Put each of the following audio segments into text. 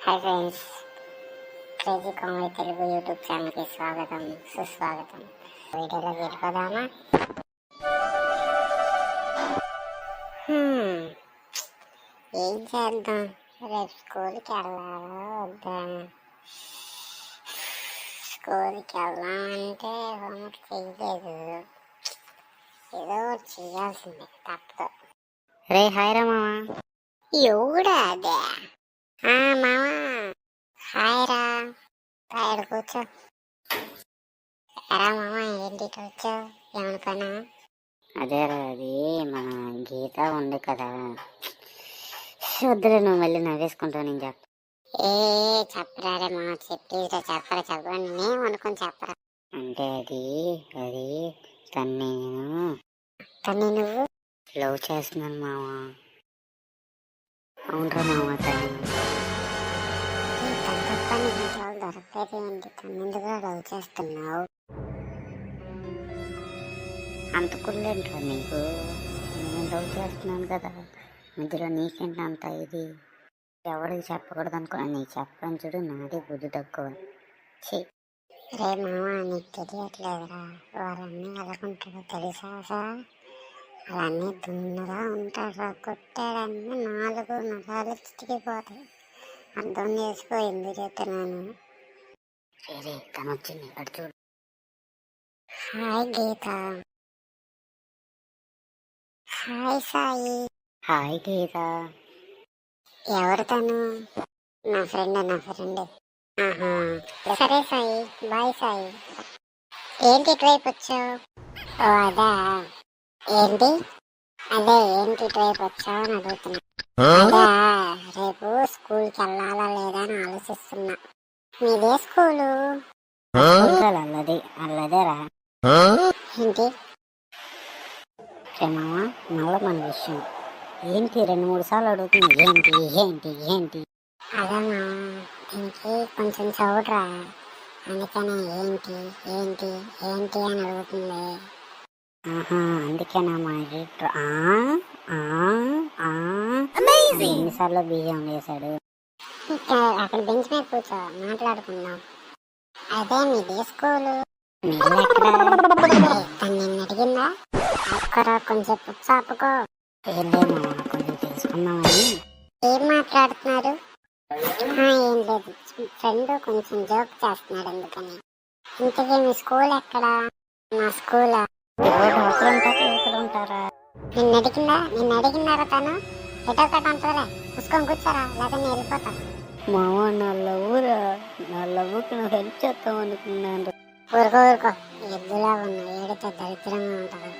Hi friends, crazy comedy Telugu YouTube ఛానల్కి స్వాగతం సుస్వాగతం. వీడియోలో వెళ్ళిపోదామా? ఏం చేద్దాం? రేపు స్కూల్కి వెళ్ళాలా వద్దా? స్కూల్కి వెళ్దామంటే హోంవర్క్ చేయలేదు. ఏదో ఒకటి చేయాల్సిందే, తప్పదు. రే హాయ్ రా మామ. ఎవడా అదే? మామ హాయ్ రా. తాడు కూర్చో. ఎరా మామ, ఏంటి వచ్చావు? ఏమన్నా పనా? అదేరా, అది మన గీత ఉంది కదా. వద్దులే, నువ్వు మళ్ళీ నవ్వేసుకుంటావు. నేను చెప్ప చెప్పరా రే మామ, చెప్పేదిరా. చెప్పరా నేను అనుకుని చెప్పరా. అంటే అది తన్ని నువ్వు లవ్ చేస్తున్నాను మామ. అవునరా మామ, తన్ని దొరకలేదు ఏంటి? తన్నెందుకు లవ్ చేస్తున్నావు? అంత కుళ్ళేంట్రా నీకు? నేను లవ్ చేస్తున్నాను కదా, మధ్యలో నీకేంటి అంత ఇది? ఎవరికి చెప్పకూడదు అనుకున్నా, నీకు చెప్పడం చూడు. నాదే బుద్ధి తక్కువ. రే మామ, నీకు తెలియట్లేదురా, వాళ్ళన్నీ ఎలాగుంటాడో తెలుసా? అవన్నీ దున్నగా ఉంటారా, కొట్టాడన్నీ 4 నరాలు చితికిపోతాయి. అర్థం చేసుకో ఎందుకు చెప్తున్నాను. సరే, తను వచ్చింది, అటు చూడు. హాయ్ గీత. హాయ్ సాయి. హాయ్ గీత. ఎవరు తను? నా ఫ్రెండ్. ఆహా, సరే సాయి, బాయ్ సాయి. ఏంటి ఇటువైపు వచ్చావు? ఓ అదా, ఏంటి ఇటువైపు వచ్చావు అని అడుగుతున్నా. అదా, రేపు స్కూల్కి వెళ్ళాలా లేదా అని ఆలోచిస్తున్నా. మీదే స్కూలు? అల్లదేరా. ఏంటి మామ, మళ్ళీ మన విషయం ఏంటి? 2-3 సార్లు అడుగుతుంది. ఏంటి? అదే మామ, దీనికి కొంచెం చౌడ్రా, అందుకనే ఏంటి అని అడుగుతుంది. ఆహా, అందుకేనా మా ఎన్నిసార్లు బియ్యం వేశాడు. అక్కడ బెంచ్ మీద కూర్చో, మాట్లాడుకుందాం. అదే మీదే స్కూలు? తను నిన్ను అడిగిందా? అక్కరా కొంచెం పుచ్చాపుకో. ఏం లేదు, కొంచెం తెలుసుకున్నామని. ఏం మాట్లాడుతున్నారు? ఏం లేదు, ఫ్రెండ్ కొంచెం జోక్ చేస్తున్నాడు అందుకని. ఇంతకీ మీ స్కూల్ ఎక్కడా? మా స్కూలా? ఉంటారా? నిన్ను అడిగినారా? తను ఎటో కట్ట అంటారా? పుసుకొని కూర్చోరా, లేదా నేను వెళ్ళిపోతా. మామ, నా లవ్వుకి నువ్వు హెల్ప్ చేస్తావు అనుకున్నాను. ఊరుకో, ఎద్దులా ఉన్నా ఏడితే దరిద్రంగా ఉంటుంది.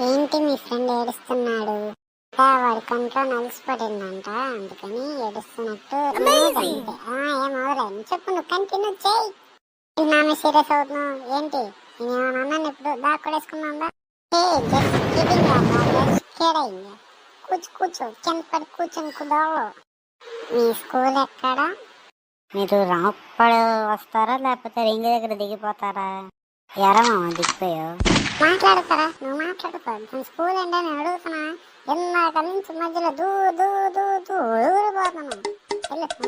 ఏంటి మీ ఫ్రెండ్ ఏడుస్తున్నాడు? వాడి కంట్లో నలిసిపడిందంట, అందుకని ఏడుస్తున్నట్టు. ఏమవలేదు, చెప్పు, నువ్వు కంటిన్యూ చేయి. నాన్న సీరియస్ అవుతున్నావు ఏంటి? నేనేమన్నా అన్నాను ఇప్పుడు? దాక్కుడేసుకున్నా. కూర్చో, కింద పడి కూర్చొని కుదావు. మీ స్కూల్ ఎక్కడా? మీరు రాంపడు వస్తారా, లేకపోతే రింగ్ దగ్గర దిగిపోతారా? ఎరా మామ, దిగిపోయావు? మాట్లాడతారా? నువ్వు మాట్లాడుకో. స్కూల్ అంటే నేను అడుగుతున్నా. ఇందాక నుంచి మధ్యలో ఊరిపోతున్నాను.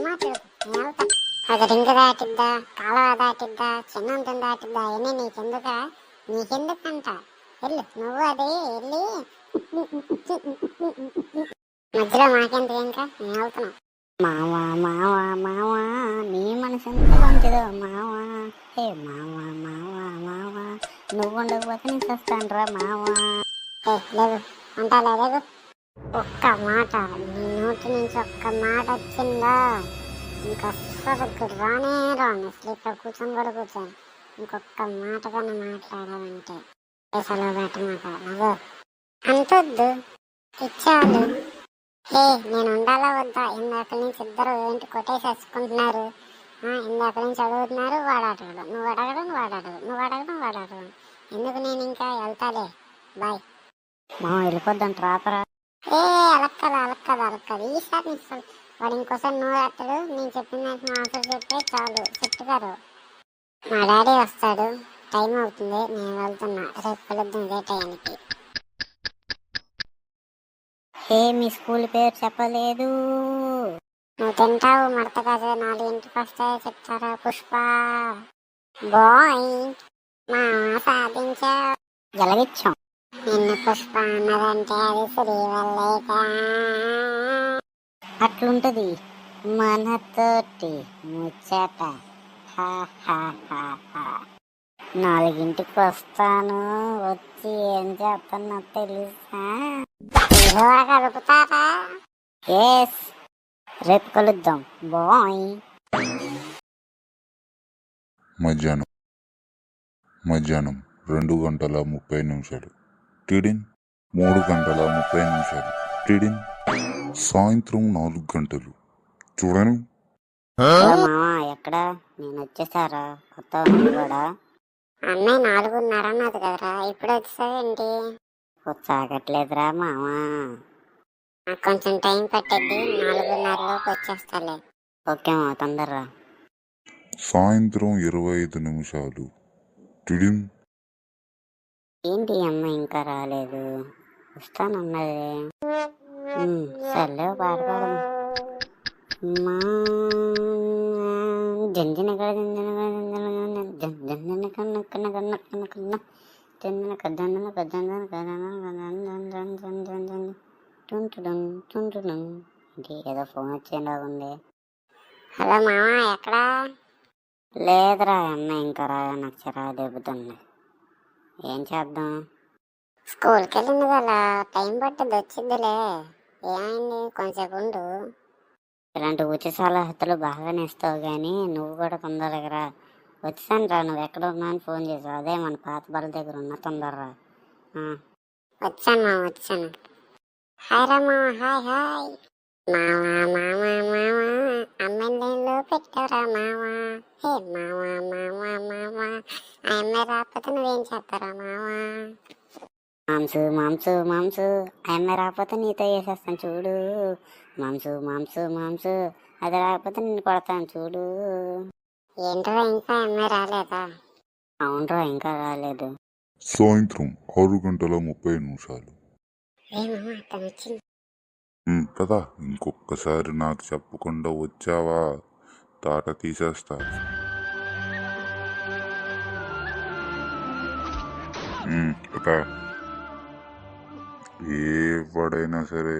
మాట్లాడుకో. అది రింగ్ దాటిద్దా, కాలువ దాటిద్దా, చిన్నంతం దాటిద్దా, అవన్నీ నీకెందుకంట? నువ్వు అదే వెళ్ళి మధ్యలో మాకెంత ఇంకా? నేను వెళ్తున్నా. మావా, నీ మనసు ఎంత మంచిదో మావా. హే మావా, నువ్వు ఉండకపోతే నేను చేస్తానురా మావా. లేదు అంటా లేదు. ఒక్క మాట నీ నోటి నుంచి ఒక్క మాట వచ్చిందా, ఇంకొకసారి రాను. ఇక్కడ కూర్చొని ఇంకొక మాట కన్నా మాట్లాడాలంటే సెలవు పెట్టమాట. అంతొద్దు, ఇచ్చాడు. నేను ఉండాలా వద్దా? ఇందాక నుంచి ఇద్దరు ఏంటి కొట్టేసేసుకుంటున్నారు. ఇందాక నుంచి అడుగుతున్నారు, వాడు అడగడు, నువ్వు అడగడం. ఎందుకు? నేను ఇంకా వెళ్తాలే, బాయ్. వెళ్ళిపోద్దాం రాపరా. అలక్కదు. ఈసారి వాడు ఇంకోసారి నువ్వు అట్టడు. నేను చెప్పిన ఆన్సర్ చెప్పే చాలు, చెట్టుగారు. మా డాడీ వస్తాడు, టైం అవుతుంది, నేను వెళ్తున్నా. రేపు కలుద్దాం ఇదే టైంకి. మీ స్కూల్ పేరు చెప్పలేదు. నువ్వు తింటావు మడత కాదు, 4ంటికి వస్తాయో చెప్తారా పుష్ప. బాయ్ మామ సాధించా. గెలవిచ్చాం. నిన్న పుష్ప అన్నదంటే అది శ్రీవల్లేక. అట్లుంటది మనతోటి ముచ్చట. 4ంటికి వస్తాను, వచ్చి ఏం చేస్తున్నా తెలుసా? కలుపుతారా? ఎస్, రేపు కలుద్దాం. బాయ్. మధ్యాహ్నం 2:30 టిడిన్. 3:30 టిడిన్. సాయంత్రం 4 గంటలు చూడను. మామా ఎక్కడా? నేను వచ్చేసారా? కొత్త కూడా అమ్మాయి 4:30 అన్నది కదరా, ఇప్పుడు వచ్చేసావేంటి? సాగట్లేదురా మామా, నాకు కొంచెం టైం పట్టద్ది, 4:30లోకి వచ్చేస్తాలే. ఓకే మా, తొందరరా. సాయంత్రం 25 టిడిన్. ఏంటి అమ్మాయి ఇంకా రాలేదు? వస్తానన్నదే. సర్లే పాట పాడము. మా జంజన కడ జంజన కన్న కన్న కన్న కన్న కన్న జంజన కదందన కదందన కదందన. ఏదో ఫోన్ వచ్చేలాగుంది. హలో మామ ఎక్కడా? లేదురా అమ్మాయి ఇంకా రా, నాకు చిరాకు దెబ్బతుంది. ఏం చేద్దాం? స్కూల్కి వెళ్ళింది కదా, టైం పట్టింది, వచ్చిద్దిలే. ఏమైంది? కొంచెం ఉండు. ఇలాంటి ఉచిత సలహాలు బాగానే ఇస్తావు కానీ నువ్వు కూడా తొందరగా రా. వచ్చాను రా, నువ్వు ఎక్కడ ఉన్నా అని ఫోన్ చేసావు. అదే మన పాత బల దగ్గర ఉన్నా, తొందరరా. వచ్చాను మామ, వచ్చాను. హాయ్ రా మామ. హాయ్ హాయ్ మామా. మామా మామా అమ్మాయిలో పెట్టారా మామా? హే మామా మామా మామా, ఆ అమ్మాయి రాకపోతే నువ్వేం చేస్తారా మామా? మాంసు మాంసు మాంసు, ఆ అమ్మాయి రాకపోతే నీతో వేసేస్తాను చూడు. మాంసు మాంసు మాంసు, అది రాకపోతే నిన్ను కొడతాను చూడు. ఏంట్రా ఇంకా అమ్మాయి రాలేదా? అవునరా ఇంకా రాలేదు. సాయంత్రం 6:30 కదా, ఇంకొకసారి నాకు చెప్పకుండా వచ్చావా తాట తీసేస్తా. కదా, ఎవడైనా సరే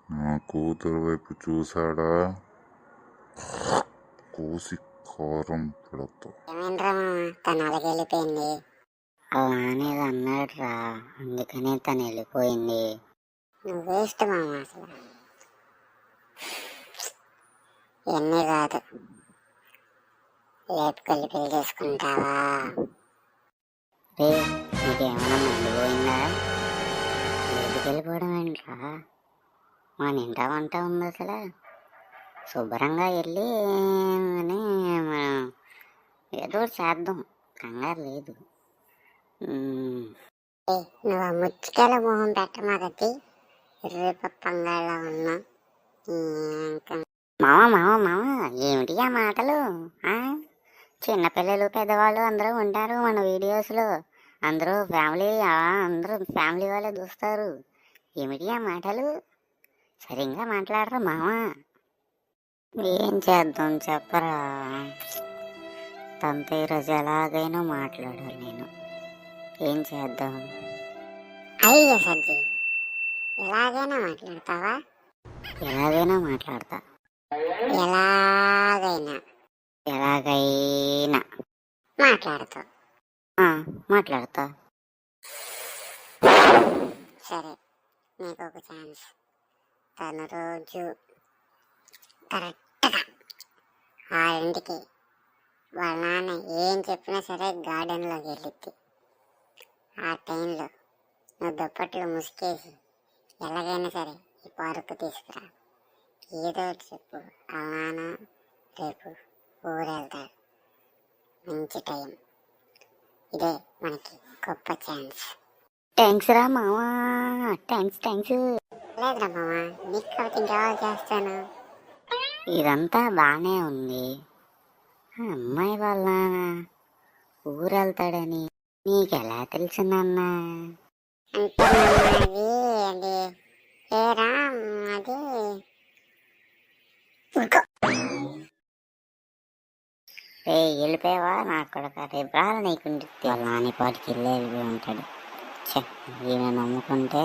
నా కూతురు వైపు చూసాడా కోసి కారం పెడతా. తను అలాగెళ్ళిపోయింది. అలా అనేది అన్నాడు రా, అందుకనే తను వెళ్ళిపోయింది. నువ్వు వేస్ట్ మామ, అసలు ఇవన్నీ కాదు. లేపుకెళ్ళి పెళ్లి చేసుకుంటావా? రే నీకేమైనా మండిపోయిందా? లేపుకెళ్ళిపోవడం ఏంట్రా? మన ఇంటా వంట ఉంది అసలు. శుభ్రంగా వెళ్ళి మనం ఏదో చేద్దాం, కంగారు లేదు. నువ్వు ఆ ముచ్చుకల మొహం పెట్టమాగతి, రేపంగాళ్ళ ఉన్నా. మామ మామ మామ, ఏమిటి ఆ మాటలు? చిన్నపిల్లలు పెద్దవాళ్ళు అందరూ ఉంటారు మన వీడియోస్లో. అందరూ ఫ్యామిలీ వాళ్ళే చూస్తారు. ఏమిటి ఆ మాటలు? సరిగ్గా మాట్లాడరా మామ. ఏం చేద్దాం చెప్పరా? తనతో ఈరోజు ఎలాగైనా మాట్లాడాలి నేను. ఏం చేద్దాం? అయ్యో సజ్జి, ఎలాగైనా మాట్లాడతావా? ఎలాగైనా మాట్లాడతా. ఎలాగైనా మాట్లాడతావు? మాట్లాడతా. సరే, నీకు ఒక ఛాన్స్. తను రోజు కరెక్ట్గా 6ంటికి వాళ్ళ నాన్న ఏం చెప్పినా సరే గార్డెన్లోకి వెళ్ళిద్ది. ఆ టైంలో నువ్వు దుప్పట్లు ముసుకేసి ఎలాగైనా సరే ఈ పార్కు తీసుకురా. ఏదో ఒకటి చెప్పు. వాళ్ళ నాన్న రేపు ఊరెళ్తాడు. మంచి టైం ఇదే, మనకి గొప్ప ఛాన్స్. థ్యాంక్స్ రా మామా, థ్యాంక్స్. లేదురా మామా, నీకు కాబట్టి ఇంకెవరు చేస్తాను. ఇదంతా బాగానే ఉంది. అమ్మాయి వాళ్ళ ఊరెళ్తాడని నీకెలా తెలిసిందన్నా? అంటే అది ఏరా, అది ఏ వెళ్ళిపోయావా నాకు కొడక, రేపు రాలి నీకుండి వాళ్ళ నాని పాటికి వెళ్ళిపోయి ఉంటాడు. ఈయన నమ్ముకుంటే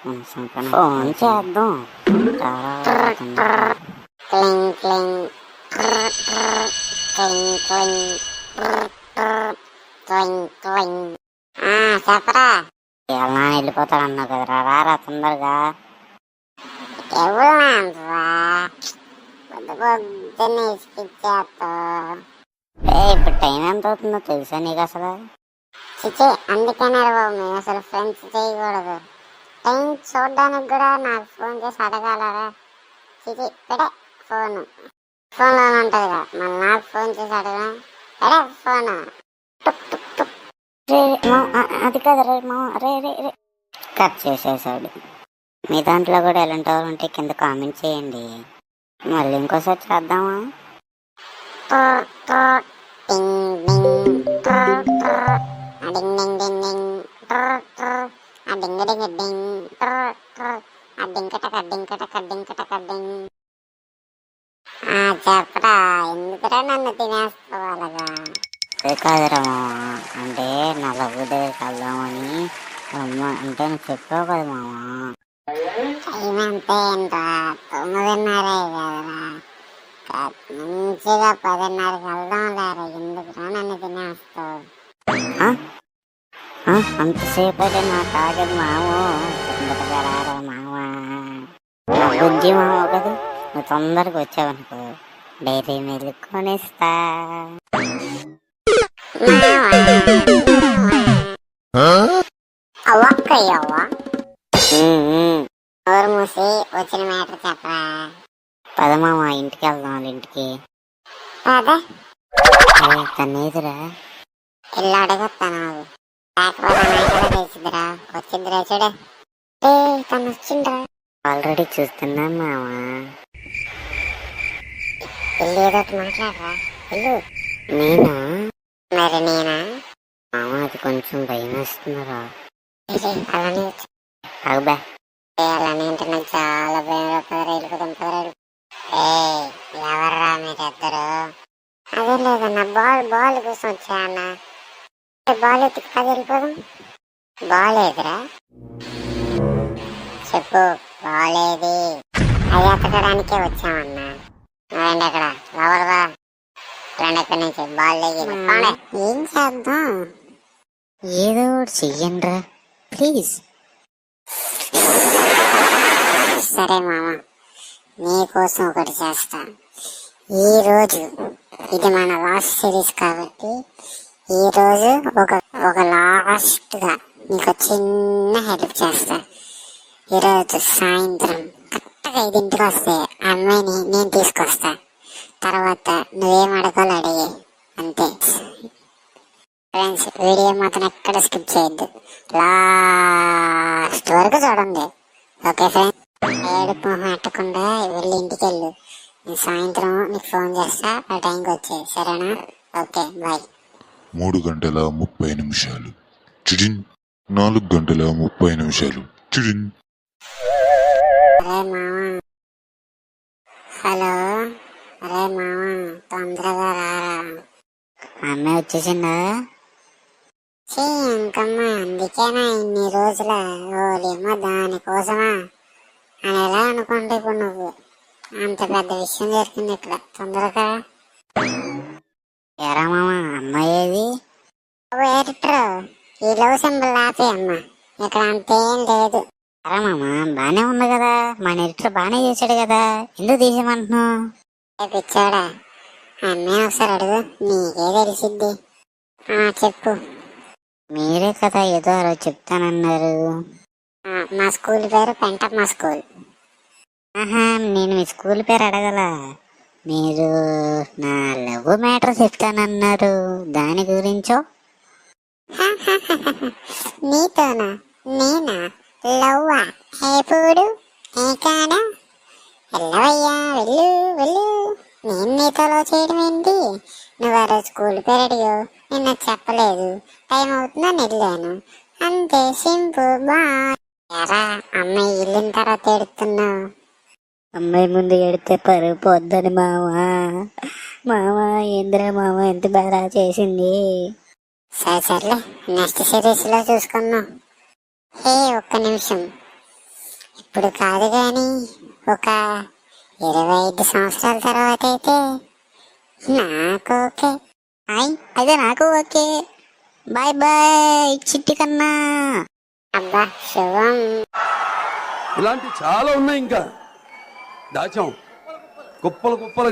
మనం ఫోన్ చేద్దాం. చెప్పరా, ఎలా వెళ్ళిపోతాడు అన్నావు కదరా, రారా తొందరగా. ఎవరు పొద్దున్నే ఇసుకిచ్చేస్తావు. ఇప్పుడు టైం ఎంత అవుతుందో తెలుసా నీకు అసలు? చిచి, అందుకనే బాబు మేము అసలు ఫ్రెండ్స్ చేయకూడదు. టైం చూడడానికి కూడా నాకు ఫోన్ చేసి అడగాలరా. చిచి పెడే ఫోను, ఫోన్లో ఉంటుందిగా, మళ్ళీ నాకు ఫోన్ చేసి అడగా. పెడే ఫోను. అది కదా రే మా, రే రే రే కట్ చేసేసాడు. మీ దాంట్లో కూడా ఎలాంటి వాళ్ళు ఉంటే కింద కామెంట్ చేయండి. మళ్ళీ ఇంకోసారి చేద్దామా? చెప్పరా, ఎందుకురా నన్ను తినేసుకోవాలగా? కాదురా మామ, అంటే నా లవ్వు దగ్గరికి వెళ్దామని అమ్మ అంటే నువ్వు చెప్పావు కదా మామ. టైం అంతే ఏంట్రా, 9:30 కదరా, మంచిగా 10:30కి వెళ్దాం లేరా. ఎందుకురా నన్ను తినేస్తావు? అంతసేపు అయితే నా తాగదు మామో. తొందరగా రారా మామ, బుజ్జి మామ కదా. నువ్వు తొందరగా వచ్చావనుకో డైరీ మిల్క్ కొనిస్తా. అవ్వక్కయ్యవ్వా, ఎవరు మూసి వచ్చిన మ్యాటర్ చెప్పరా. పదమామ ఇంటికి వెళ్దాం, వాళ్ళ ఇంటికి. తనేదిరా ఇల్లు అడగొస్తాను, లేకపోతే నాకు తెలిసిద్దిరా. వచ్చిద్దిరా చూడే, తను వచ్చిండ్రా. ఆల్రెడీ చూస్తున్నాను మామ. ఇల్లు ఏదో మాట్లాడరా. ఇల్లు నేనా? మరి నేనా మామ? అది కొంచెం భయం వేస్తుందిరా. అలానే అబ్బా, అలానే అంటే నాకు చాలా భయం. వెళ్ళిపోతాం పదరా. ఎవర్రా మీరిద్దరు? అదే లేదన్నా, బాల్ కోసం వచ్చా అన్న. బాల్ ఎత్తుకు పది వెళ్ళిపోదాం. బాల్ ఏదిరా చెప్పు, బాల్ ఏది? అది ఎత్తకడానికే వచ్చామన్నా. రండి అక్కడ లోపలరా, రండి ఎక్కడి నుంచి. బాల్ ఏం చేద్దాం? ఏదో ఒకటి చెయ్యండిరా ప్లీజ్. సరే మామ, నీకోసం ఒకటి చేస్తా. ఈరోజు ఇది మన లాస్ట్ సిరీస్ కాబట్టి ఈరోజు ఒక లాస్ట్ గా నీకు చిన్న హెల్ప్ చేస్తా. ఈరోజు సాయంత్రం కరెక్ట్గా 5ంటికి వస్తే ఆ అమ్మాయిని నేను తీసుకొస్తా. తర్వాత నువ్వేం అడగాలో అడిగి అంతే. ఫ్రెండ్స్, వీడియో మాత్రం ఎక్కడ స్కిప్ చేయొద్దు, లాస్ట్ వరకు చూడండి. ఓకే ఫ్రెండ్స్, ఏడుపు అట్టకుండా వెళ్ళి ఇంటికి వెళ్ళు. నేను సాయంత్రం నీకు ఫోన్ చేస్తా, ఆ టైంకి వచ్చే, సరేనా? Okay bye. 3:30 చిడిన్, 4:30 చిడిన్. అరే మామ, హలో. అరే మామ, తొందరగా రారా. అమ్మాయి వచ్చేసిందా? ఇంకమ్మా, అందుకేనా ఇన్ని రోజుల ఓలేమో దానికోసమా అని ఎలా అనుకుంటే ఇప్పుడు నువ్వు. అంత పెద్ద విషయం జరిగింది ఇక్కడ, తొందరగా. ఎరా మామ, అమ్మాయి ఏది? ఈ లవ్ సింబల్ ఆపే అమ్మా, ఇక్కడ అంతేం లేదు. ఎరా మామ, బానే ఉంది కదా, మన ఎడిటర్ బానే చేశాడు కదా, ఎందుకు తీసేమంటున్నావు? పిచ్చాడా, అమ్మాయి ఒకసారి అడుగు, నీకే తెలిసిద్ది. చెప్పు. మీరే కదా ఏదో అలా చెప్తానన్నారు. మా స్కూల్ పేరు పెంటమ్మ స్కూల్. నేను మీ స్కూల్ పేరు అడగల, మీరు నా లవ్ మ్యాటర్ చెప్తానన్నారు, దాని గురించో. నీతోనా? నేనా లవ్వా? ఎప్పుడు? కాదా? వెళ్ళవయ్యా, వెళ్ళు వెళ్ళు. నేను నీతో లవ్ చేయడం ఏంటి? నువ్వు ఆ రోజు స్కూల్ పేరు అడిగావు, నిన్న చెప్పలేదు, టైం అవుతుందని వెళ్ళాను, అంతే, సింపుల్. బాయ్. ఎరా అమ్మాయి వెళ్ళిన తర్వాత ఎడుతున్నావు? అమ్మాయి ముందు ఎడితే పరుగు పోద్దని మావా. మావా ఏంద్రా మావ ఎంత బాగా చేసింది. సరే సర్లే, నెక్స్ట్ సిరీస్ లో చూసుకుందాం. ఒక్క నిమిషం, ఇప్పుడు కాదు కానీ ఒక 25 సంవత్సరాల తర్వాత అయితే నాకు ఓకే. అదే నాకు ఓకే. బాయ్ బాయ్ చిట్టి కన్నా. అబ్బా శుభం. ఇలాంటి చాలా ఉన్నాయి, ఇంకా దాచాం కుప్పలు కుప్పలు.